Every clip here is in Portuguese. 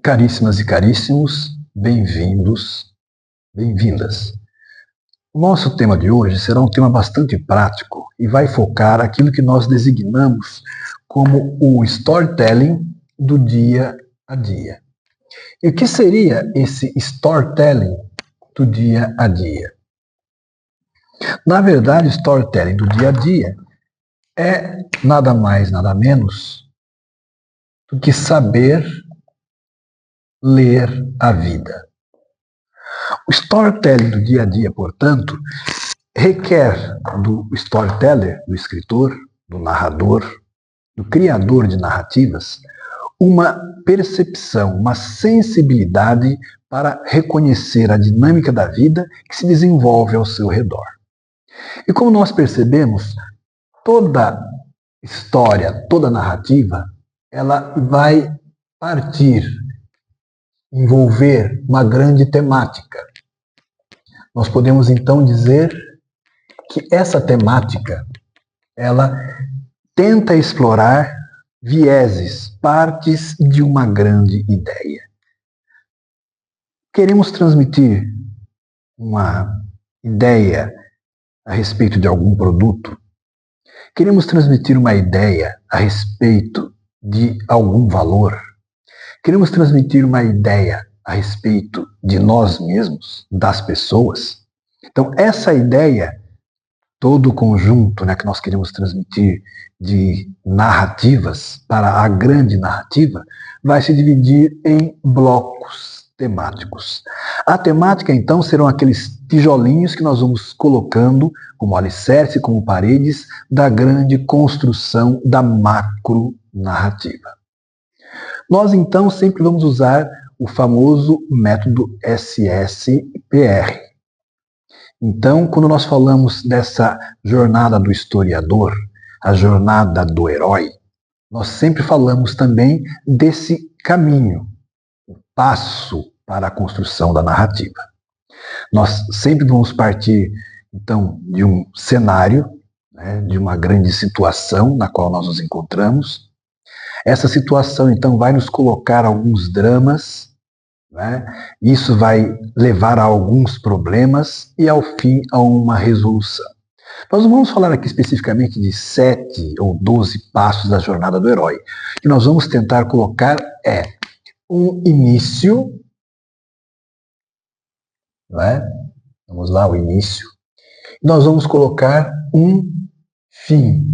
Caríssimas e caríssimos, bem-vindos, bem-vindas. O nosso tema de hoje será um tema bastante prático e vai focar aquilo que nós designamos como o storytelling do dia a dia. E o que seria esse storytelling do dia a dia? Na verdade, o storytelling do dia a dia é nada mais, nada menos do que saber ler a vida. O storytelling do dia a dia, portanto, requer do storyteller, do escritor, do narrador, do criador de narrativas, uma percepção, uma sensibilidade para reconhecer a dinâmica da vida que se desenvolve ao seu redor. E como nós percebemos, toda história, toda narrativa, ela vai partir, envolver uma grande temática. Nós podemos então dizer que essa temática, ela tenta explorar vieses, partes de uma grande ideia. Queremos transmitir uma ideia a respeito de algum produto? Queremos transmitir uma ideia a respeito de algum valor? Queremos transmitir uma ideia a respeito de nós mesmos, das pessoas? Então, essa ideia, todo o conjunto, que nós queremos transmitir de narrativas para a grande narrativa, vai se dividir em blocos temáticos. A temática, então, serão aqueles tijolinhos que nós vamos colocando como alicerce, como paredes, da grande construção da macro narrativa. Nós, então, sempre vamos usar o famoso método SSPR. Então, quando nós falamos dessa jornada do historiador, a jornada do herói, nós sempre falamos também desse caminho, o passo para a construção da narrativa. Nós sempre vamos partir, então, de um cenário, de uma grande situação na qual nós nos encontramos. Essa situação, então, vai nos colocar alguns dramas, isso vai levar a alguns problemas e, ao fim, a uma resolução. Nós não vamos falar aqui especificamente de 7 ou 12 passos da jornada do herói. O que nós vamos tentar colocar é um início, vamos lá, o início. Nós vamos colocar um fim.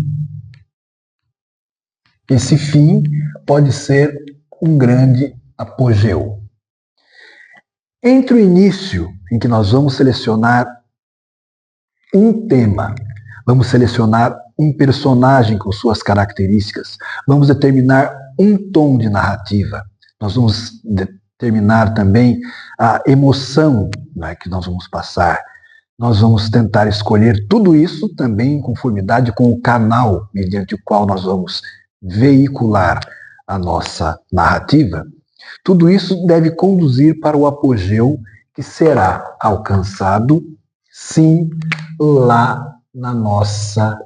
Esse fim pode ser um grande apogeu. Entre o início, em que nós vamos selecionar um tema, vamos selecionar um personagem com suas características, vamos determinar um tom de narrativa, nós vamos determinar também a emoção que nós vamos passar, nós vamos tentar escolher tudo isso também em conformidade com o canal mediante o qual nós vamos veicular a nossa narrativa. Tudo isso deve conduzir para o apogeu que será alcançado, sim, lá na nossa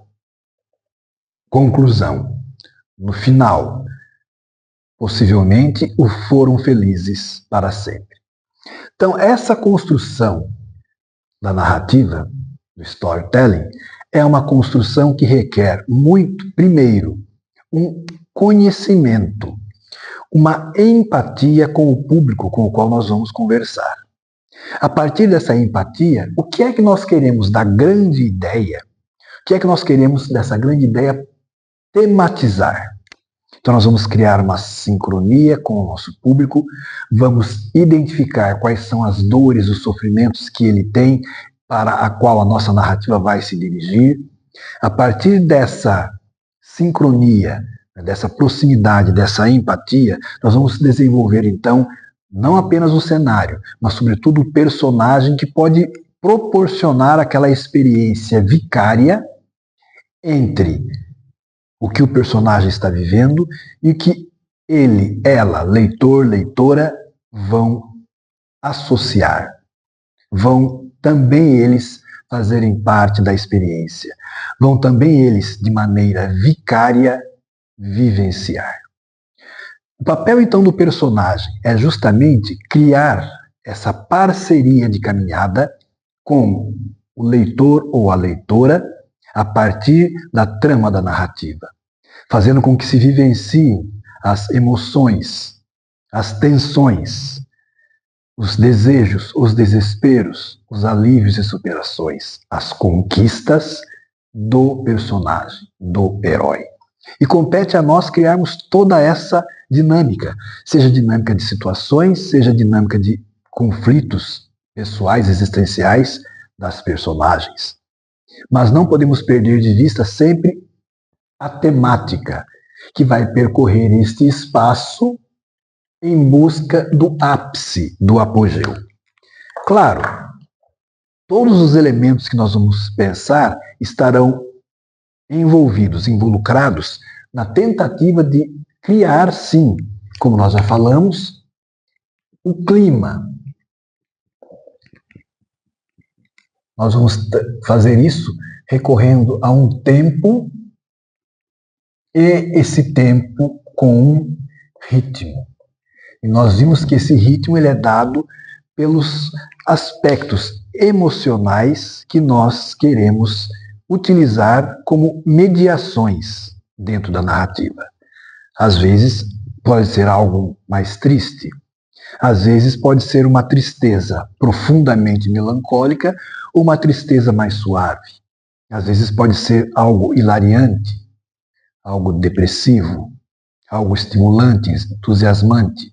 conclusão. No final, possivelmente, o foram felizes para sempre. Então, essa construção da narrativa, do storytelling, é uma construção que requer muito, primeiro, um conhecimento, uma empatia com o público com o qual nós vamos conversar. A partir dessa empatia, o que é que nós queremos da grande ideia? O que é que nós queremos dessa grande ideia tematizar? Então nós vamos criar uma sincronia com o nosso público, vamos identificar quais são as dores, os sofrimentos que ele tem, para a qual a nossa narrativa vai se dirigir. A partir dessa sincronia, dessa proximidade, dessa empatia, nós vamos desenvolver, então, não apenas o cenário, mas, sobretudo, o personagem que pode proporcionar aquela experiência vicária entre o que o personagem está vivendo e o que ele, ela, leitor, leitora, vão associar. Vão também eles fazerem parte da experiência. Vão também eles, de maneira vicária, vivenciar. O papel, então, do personagem é justamente criar essa parceria de caminhada com o leitor ou a leitora a partir da trama da narrativa, fazendo com que se vivenciem as emoções, as tensões, os desejos, os desesperos, os alívios e superações, as conquistas do personagem, do herói. E compete a nós criarmos toda essa dinâmica, seja dinâmica de situações, seja dinâmica de conflitos pessoais, existenciais das personagens. Mas não podemos perder de vista sempre a temática que vai percorrer este espaço em busca do ápice, do apogeu. Claro, todos os elementos que nós vamos pensar estarão envolvidos, involucrados na tentativa de criar, sim, como nós já falamos, o clima. Nós vamos fazer isso recorrendo a um tempo e esse tempo com um ritmo. E nós vimos que esse ritmo ele é dado pelos aspectos emocionais que nós queremos utilizar como mediações dentro da narrativa. Às vezes pode ser algo mais triste, às vezes pode ser uma tristeza profundamente melancólica ou uma tristeza mais suave. Às vezes pode ser algo hilariante, algo depressivo, algo estimulante, entusiasmante.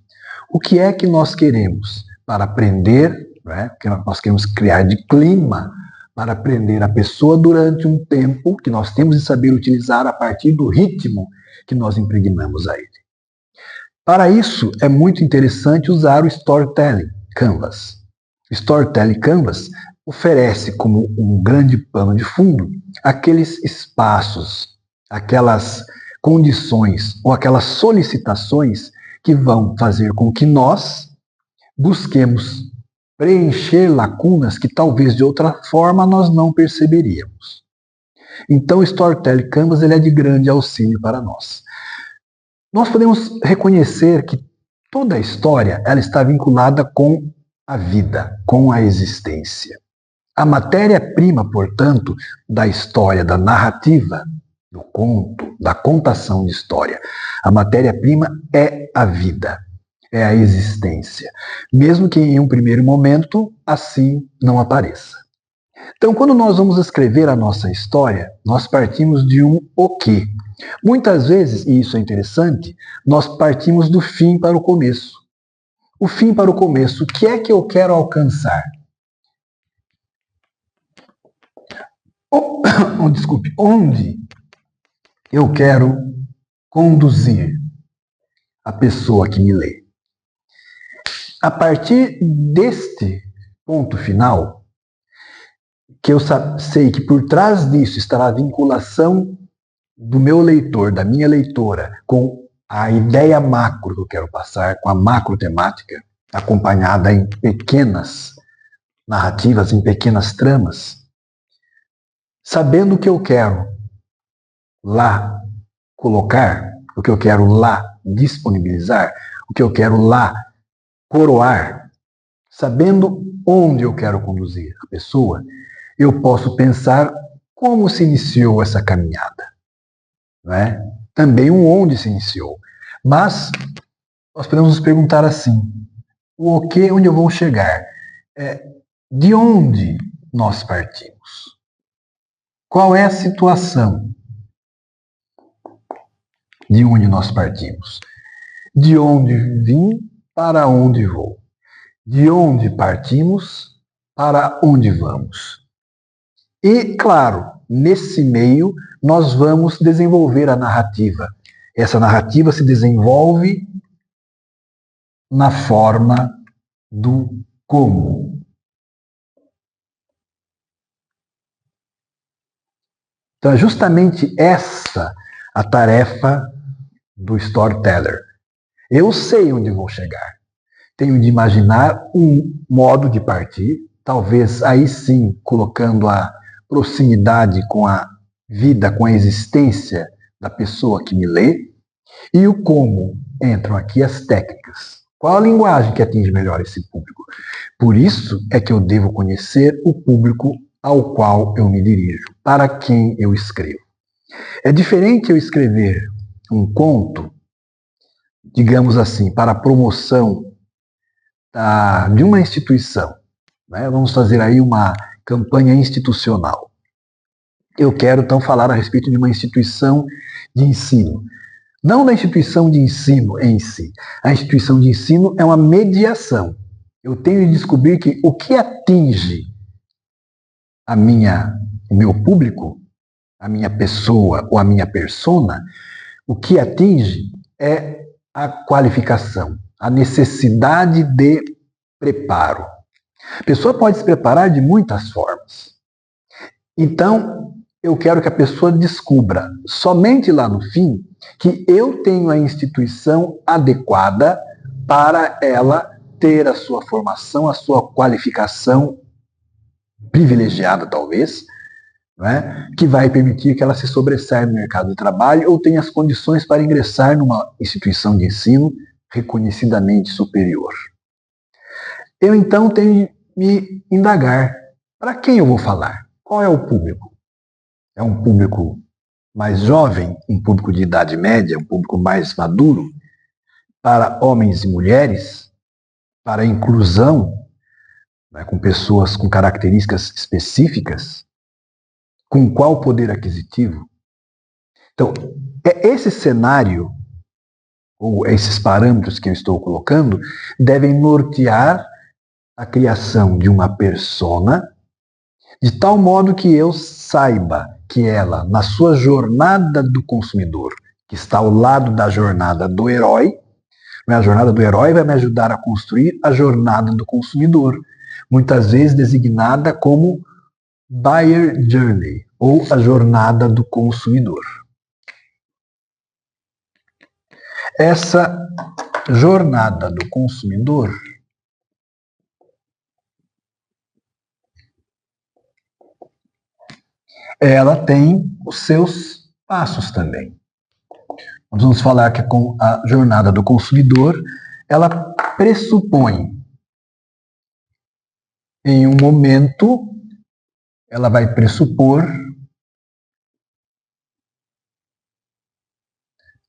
O que é que nós queremos para aprender, né? Que nós queremos criar de clima para aprender a pessoa durante um tempo que nós temos de saber utilizar a partir do ritmo que nós impregnamos a ele. Para isso, é muito interessante usar o Storytelling Canvas. Storytelling Canvas oferece como um grande pano de fundo aqueles espaços, aquelas condições ou aquelas solicitações que vão fazer com que nós busquemos preencher lacunas que talvez de outra forma nós não perceberíamos. Então, o Storytelling Canvas ele é de grande auxílio para nós. Nós podemos reconhecer que toda a história ela está vinculada com a vida, com a existência. A matéria-prima, portanto, da história, da narrativa, do conto, da contação de história, a matéria-prima é a vida, é a existência, mesmo que em um primeiro momento assim não apareça. Então, quando nós vamos escrever a nossa história, nós partimos de um o quê. Muitas vezes, e isso é interessante, nós partimos do fim para o começo. O fim para o começo, o que é que eu quero alcançar? Desculpe, onde eu quero conduzir a pessoa que me lê? A partir deste ponto final, que eu sei que por trás disso estará a vinculação do meu leitor, da minha leitora, com a ideia macro que eu quero passar, com a macro temática, acompanhada em pequenas narrativas, em pequenas tramas, sabendo o que eu quero lá colocar, o que eu quero lá disponibilizar, o que eu quero lá coroar, sabendo onde eu quero conduzir a pessoa, eu posso pensar como se iniciou essa caminhada. Não é? Também o onde se iniciou. Mas nós podemos nos perguntar assim, o que, onde eu vou chegar? De onde nós partimos? Qual é a situação de onde nós partimos? De onde vim, para onde vou? De onde partimos, para onde vamos? E, claro, nesse meio, nós vamos desenvolver a narrativa. Essa narrativa se desenvolve na forma do como. Então, é justamente essa a tarefa do storyteller. Eu sei onde vou chegar. Tenho de imaginar um modo de partir, talvez aí sim colocando a proximidade com a vida, com a existência da pessoa que me lê, e o como, entram aqui as técnicas. Qual a linguagem que atinge melhor esse público? Por isso é que eu devo conhecer o público ao qual eu me dirijo, para quem eu escrevo. É diferente eu escrever um conto, digamos assim, para a promoção de uma instituição. Né? Vamos fazer aí uma campanha institucional. Eu quero, então, falar a respeito de uma instituição de ensino. Não da instituição de ensino em si. A instituição de ensino é uma mediação. Eu tenho de descobrir que o que atinge o meu público, a minha pessoa ou a minha persona, o que atinge é a qualificação, a necessidade de preparo. A pessoa pode se preparar de muitas formas. Então, eu quero que a pessoa descubra, somente lá no fim, que eu tenho a instituição adequada para ela ter a sua formação, a sua qualificação privilegiada, talvez, não é? Que vai permitir que ela se sobressaia no mercado de trabalho ou tenha as condições para ingressar numa instituição de ensino reconhecidamente superior. Eu, então, tenho de me indagar. Para quem eu vou falar? Qual é o público? É um público mais jovem, um público de idade média, um público mais maduro, para homens e mulheres, para a inclusão, né, com pessoas com características específicas, com qual poder aquisitivo? Então, esse cenário, ou esses parâmetros que eu estou colocando, devem nortear a criação de uma persona, de tal modo que eu saiba que ela, na sua jornada do consumidor, que está ao lado da jornada do herói, a jornada do herói vai me ajudar a construir a jornada do consumidor, muitas vezes designada como Buyer Journey, ou a jornada do consumidor. Essa jornada do consumidor ela tem os seus passos também. Nós vamos falar que a jornada do consumidor, ela pressupõe, em um momento, ela vai pressupor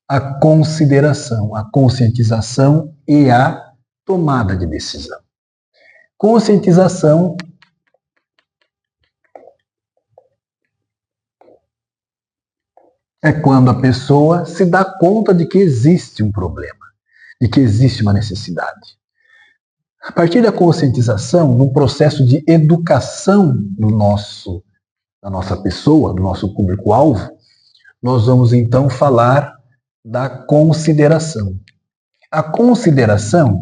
a consideração, a conscientização e a tomada de decisão. Conscientização é quando a pessoa se dá conta de que existe um problema, de que existe uma necessidade. A partir da conscientização, num processo de educação da nossa pessoa, do nosso público-alvo, nós vamos então falar da consideração. A consideração,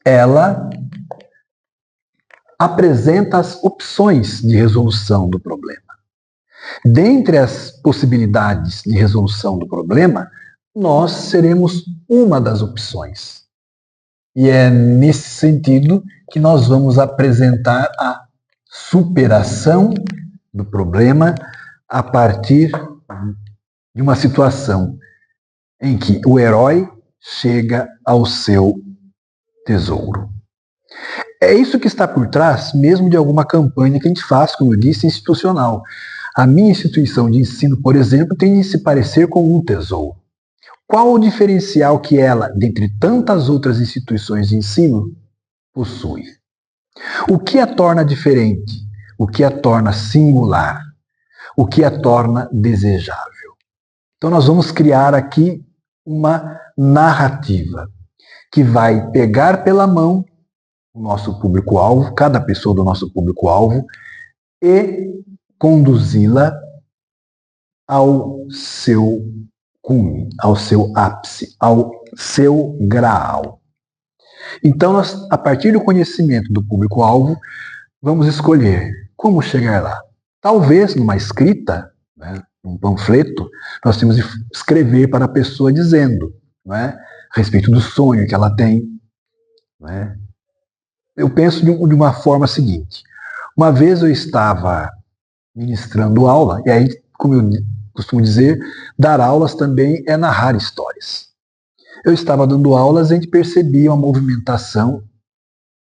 ela apresenta as opções de resolução do problema. Dentre as possibilidades de resolução do problema, nós seremos uma das opções. E é nesse sentido que nós vamos apresentar a superação do problema a partir de uma situação em que o herói chega ao seu tesouro. É isso que está por trás mesmo de alguma campanha que a gente faz, como eu disse, institucional. A minha instituição de ensino, por exemplo, tem de se parecer com um tesouro. Qual o diferencial que ela, dentre tantas outras instituições de ensino, possui? O que a torna diferente? O que a torna singular? O que a torna desejável? Então nós vamos criar aqui uma narrativa que vai pegar pela mão o nosso público-alvo, cada pessoa do nosso público-alvo, e conduzi-la ao seu cume, ao seu ápice, ao seu graal. Então, nós, a partir do conhecimento do público-alvo, vamos escolher como chegar lá. Talvez numa escrita, né, num panfleto, nós temos de escrever para a pessoa dizendo, né, a respeito do sonho que ela tem. Né. Eu penso de uma forma seguinte. Uma vez eu estava ministrando aula, e aí, como eu costumo dizer, dar aulas também é narrar histórias. Eu estava dando aulas e a gente percebia uma movimentação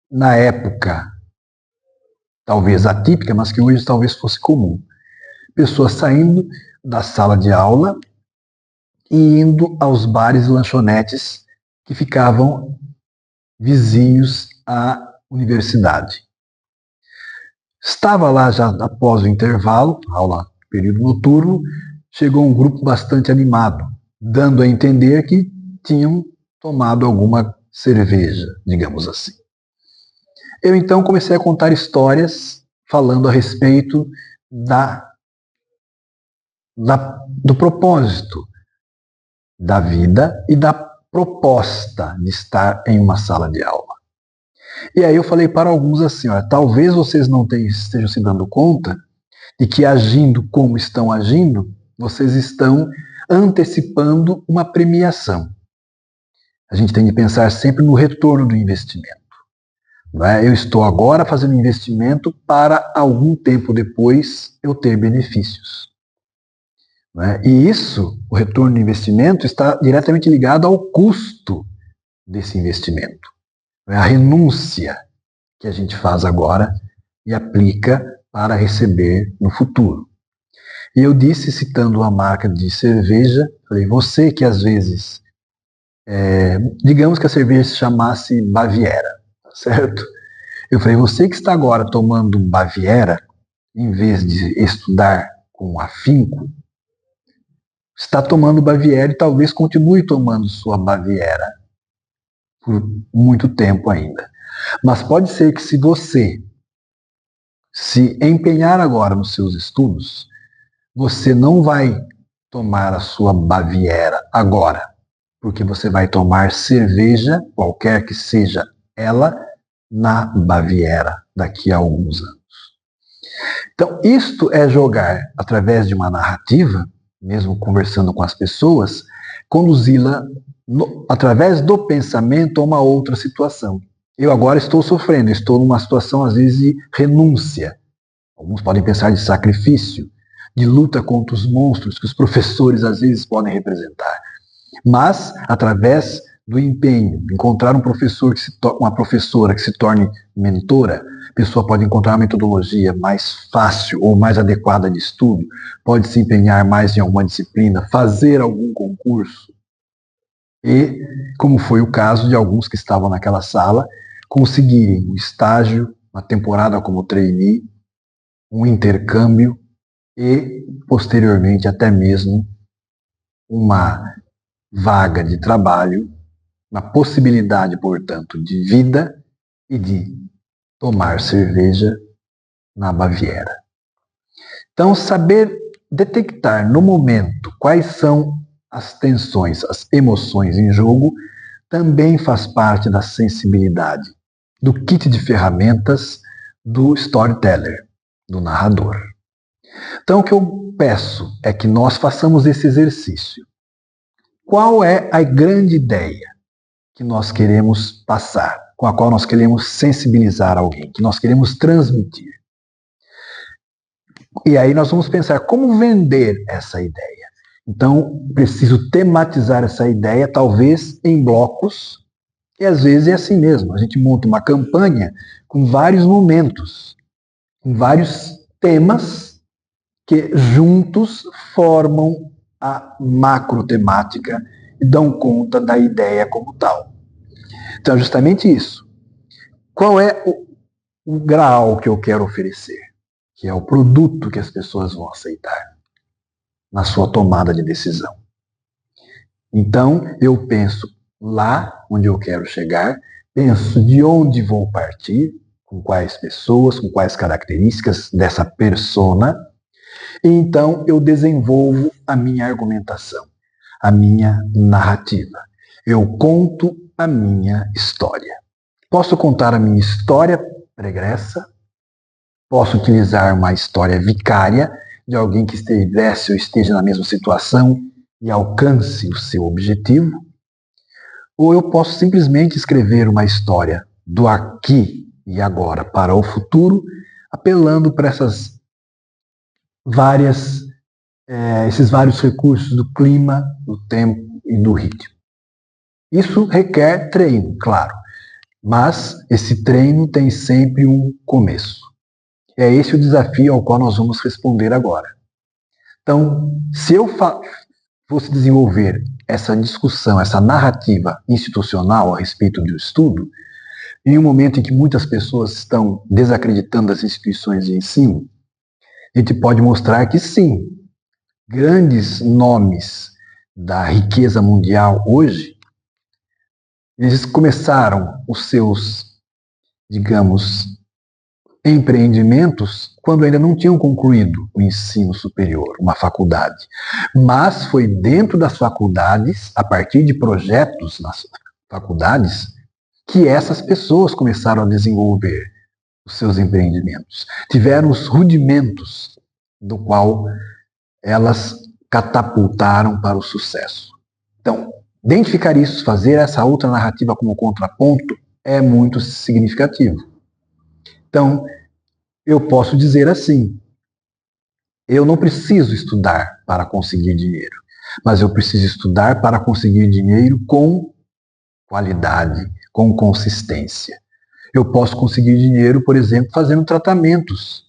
na época, talvez atípica, mas que hoje talvez fosse comum. Pessoas saindo da sala de aula e indo aos bares e lanchonetes que ficavam vizinhos à universidade. Estava lá já após o intervalo, aula período noturno, chegou um grupo bastante animado, dando a entender que tinham tomado alguma cerveja, digamos assim. Eu então comecei a contar histórias falando a respeito do propósito da vida e da proposta de estar em uma sala de aula. E aí eu falei para alguns assim, olha, talvez vocês não estejam se dando conta de que agindo como estão agindo, vocês estão antecipando uma premiação. A gente tem de pensar sempre no retorno do investimento. Não é? Eu estou agora fazendo investimento para algum tempo depois eu ter benefícios. Não é? E isso, o retorno do investimento, está diretamente ligado ao custo desse investimento. Não é? A renúncia que a gente faz agora e aplica para receber no futuro. E eu disse, citando uma marca de cerveja, falei, você que às vezes, digamos que a cerveja se chamasse Baviera, certo? Eu falei, você que está agora tomando Baviera, em vez de estudar com afinco, está tomando Baviera e talvez continue tomando sua Baviera por muito tempo ainda. Mas pode ser que se você se empenhar agora nos seus estudos, você não vai tomar a sua Baviera agora, porque você vai tomar cerveja, qualquer que seja ela, na Baviera daqui a alguns anos. Então, isto é jogar, através de uma narrativa, mesmo conversando com as pessoas, conduzi-la, através do pensamento, a uma outra situação. Eu agora estou sofrendo, estou numa situação, às vezes, de renúncia. Alguns podem pensar de sacrifício, de luta contra os monstros que os professores, às vezes, podem representar. Mas, através do empenho, encontrar um professor uma professora que se torne mentora, a pessoa pode encontrar uma metodologia mais fácil ou mais adequada de estudo, pode se empenhar mais em alguma disciplina, fazer algum concurso. E, como foi o caso de alguns que estavam naquela sala, conseguirem um estágio, uma temporada como trainee, um intercâmbio e, posteriormente, até mesmo uma vaga de trabalho, uma possibilidade, portanto, de vida e de tomar cerveja na Baviera. Então, saber detectar no momento quais são as tensões, as emoções em jogo, também faz parte da sensibilidade, do kit de ferramentas do storyteller, do narrador. Então, o que eu peço é que nós façamos esse exercício. Qual é a grande ideia que nós queremos passar, com a qual nós queremos sensibilizar alguém, que nós queremos transmitir? E aí nós vamos pensar como vender essa ideia. Então, preciso tematizar essa ideia, talvez em blocos, e às vezes é assim mesmo. A gente monta uma campanha com vários momentos, com vários temas que juntos formam a macrotemática e dão conta da ideia como tal. Então, é justamente isso. Qual é o grau que eu quero oferecer? Que é o produto que as pessoas vão aceitar na sua tomada de decisão. Então, eu penso lá onde eu quero chegar, penso de onde vou partir, com quais pessoas, com quais características dessa persona, e então eu desenvolvo a minha argumentação, a minha narrativa. Eu conto a minha história. Posso contar a minha história pregressa, posso utilizar uma história vicária de alguém que estivesse ou esteja na mesma situação e alcance o seu objetivo, ou eu posso simplesmente escrever uma história do aqui e agora para o futuro, apelando para esses vários recursos do clima, do tempo e do ritmo. Isso requer treino, claro, mas esse treino tem sempre um começo. É esse o desafio ao qual nós vamos responder agora. Então, se eu fosse desenvolver essa discussão, essa narrativa institucional a respeito do estudo, em um momento em que muitas pessoas estão desacreditando as instituições de ensino, a gente pode mostrar que sim, grandes nomes da riqueza mundial hoje, eles começaram os seus, digamos, empreendimentos quando ainda não tinham concluído o ensino superior, uma faculdade. Mas foi dentro das faculdades, a partir de projetos nas faculdades, que essas pessoas começaram a desenvolver os seus empreendimentos. Tiveram os rudimentos do qual elas catapultaram para o sucesso. Então, identificar isso, fazer essa outra narrativa como contraponto, é muito significativo. Então, eu posso dizer assim, eu não preciso estudar para conseguir dinheiro, mas eu preciso estudar para conseguir dinheiro com qualidade, com consistência. Eu posso conseguir dinheiro, por exemplo, fazendo tratamentos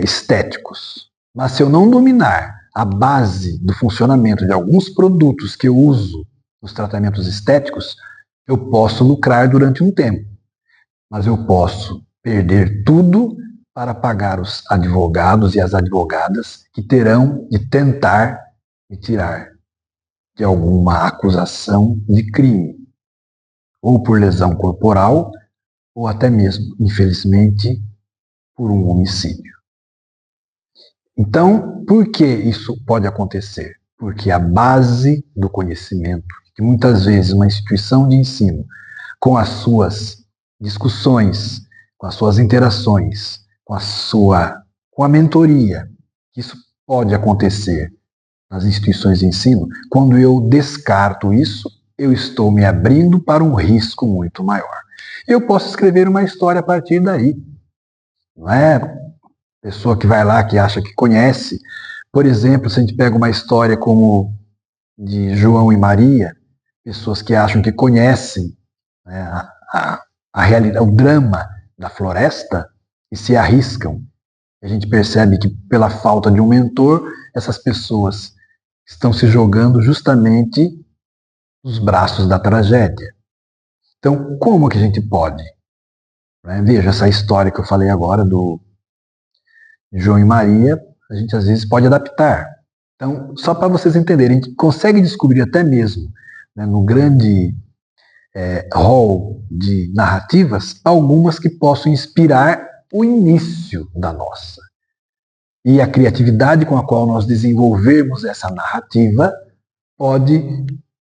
estéticos. Mas se eu não dominar a base do funcionamento de alguns produtos que eu uso nos tratamentos estéticos, eu posso lucrar durante um tempo. Mas eu posso perder tudo para pagar os advogados e as advogadas que terão de tentar me tirar de alguma acusação de crime, ou por lesão corporal, ou até mesmo, infelizmente, por um homicídio. Então, por que isso pode acontecer? Porque a base do conhecimento, que muitas vezes uma instituição de ensino, com as suas discussões, com as suas interações, com a mentoria, isso pode acontecer nas instituições de ensino, quando eu descarto isso, eu estou me abrindo para um risco muito maior. Eu posso escrever uma história a partir daí. Não é pessoa que vai lá, que acha que conhece. Por exemplo, se a gente pega uma história como de João e Maria, pessoas que acham que conhecem, né, a realidade, o drama da floresta e se arriscam. A gente percebe que pela falta de um mentor, essas pessoas estão se jogando justamente nos braços da tragédia. Então, como que a gente pode? Né? Veja, essa história que eu falei agora do João e Maria, a gente às vezes pode adaptar. Então, só para vocês entenderem, a gente consegue descobrir até mesmo, né, no grande rol de narrativas, algumas que possam inspirar o início da nossa. E a criatividade com a qual nós desenvolvermos essa narrativa pode,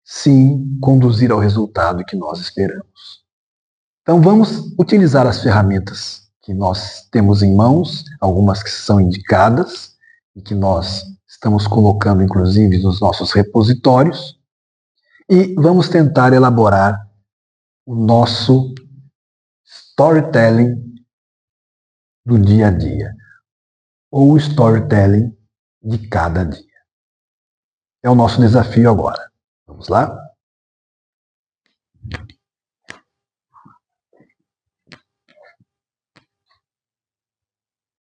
sim, conduzir ao resultado que nós esperamos. Então, vamos utilizar as ferramentas que nós temos em mãos, algumas que são indicadas e que nós estamos colocando, inclusive, nos nossos repositórios, e vamos tentar elaborar o nosso storytelling do dia a dia, ou o storytelling de cada dia. É o nosso desafio agora. Vamos lá?